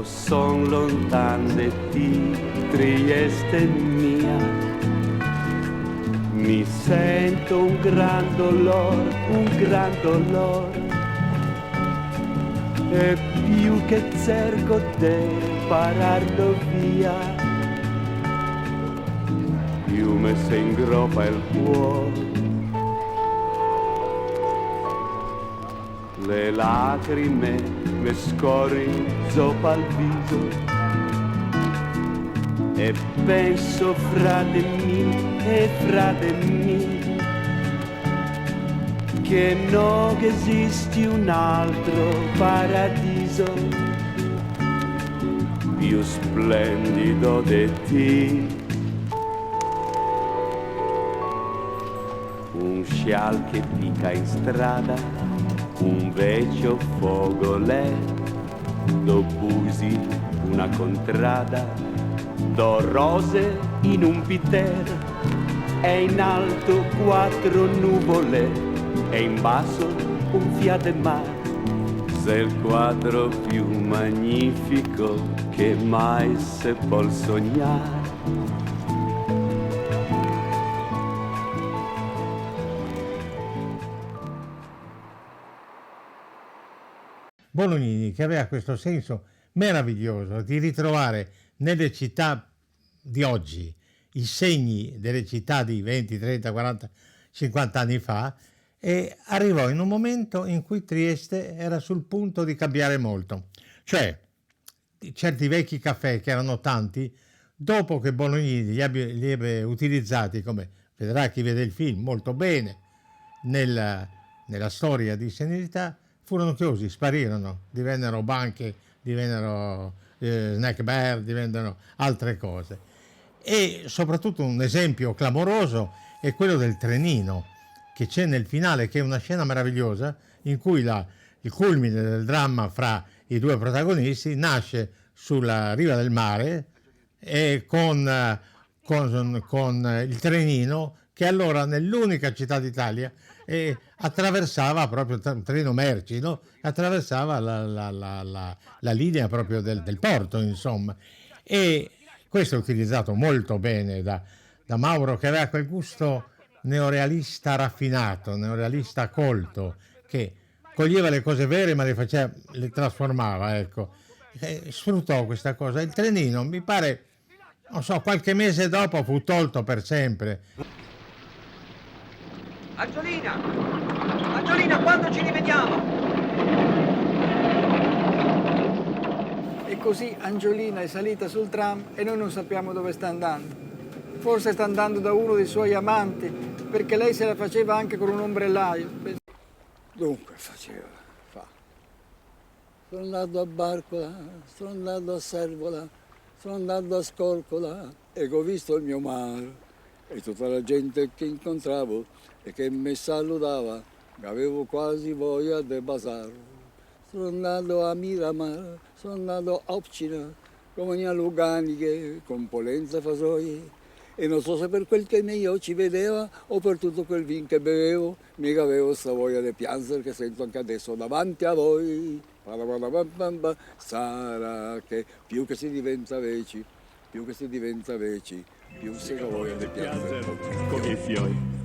Son lontano de ti, Trieste mia. Mi sento un gran dolor, e più che cerco di pararlo via, più mi si ingroppa il cuore. Le lacrime mi scorrono sopra il viso e penso frate mio, che non esiste un altro paradiso più splendido di te. Un scial che picca in strada, un vecchio fogolè, do busi una contrada, do rose in un piter, e in alto 4 nuvole, e in basso un fiate mare. Sei il quadro più magnifico che mai si può sognare. Bolognini, che aveva questo senso meraviglioso di ritrovare nelle città di oggi i segni delle città di 20, 30, 40, 50 anni fa, e arrivò in un momento in cui Trieste era sul punto di cambiare molto. Cioè, certi vecchi caffè, che erano tanti, dopo che Bolognini li ebbe utilizzati, come vedrà chi vede il film molto bene, nella storia di Senilità, furono chiusi, sparirono, divennero banche, divennero snack bar, divennero altre cose. E soprattutto un esempio clamoroso è quello del trenino, che c'è nel finale, che è una scena meravigliosa, in cui il culmine del dramma fra i due protagonisti nasce sulla riva del mare, e con il trenino, che allora nell'unica città d'Italia attraversava proprio un treno merci, no? Attraversava la linea proprio del porto, insomma. E questo è utilizzato molto bene da Mauro, che aveva quel gusto neorealista raffinato, neorealista colto, che coglieva le cose vere ma le trasformava, ecco. E sfruttò questa cosa. Il trenino, mi pare, non so, qualche mese dopo fu tolto per sempre. Angiolina! Angiolina, quando ci rivediamo? E così Angiolina è salita sul tram e noi non sappiamo dove sta andando. Forse sta andando da uno dei suoi amanti, perché lei se la faceva anche con un ombrellaio. Dunque faceva, sono andato a Barcola, sono andato a Servola, sono andato a Scorcola e ho visto il mio mare e tutta la gente che incontravo e che mi salutava, avevo quasi voglia di basare. Sono andato a Miramar, sono andato a Opcina, come a Luganiche, con polenta e fasoie. E non so se per quel che mi io ci vedeva o per tutto quel vin che bevevo, mica avevo sta voglia di piangere che sento anche adesso davanti a voi. Sarà che più che si diventa veci, più si ha voglia di piangere come i fiori.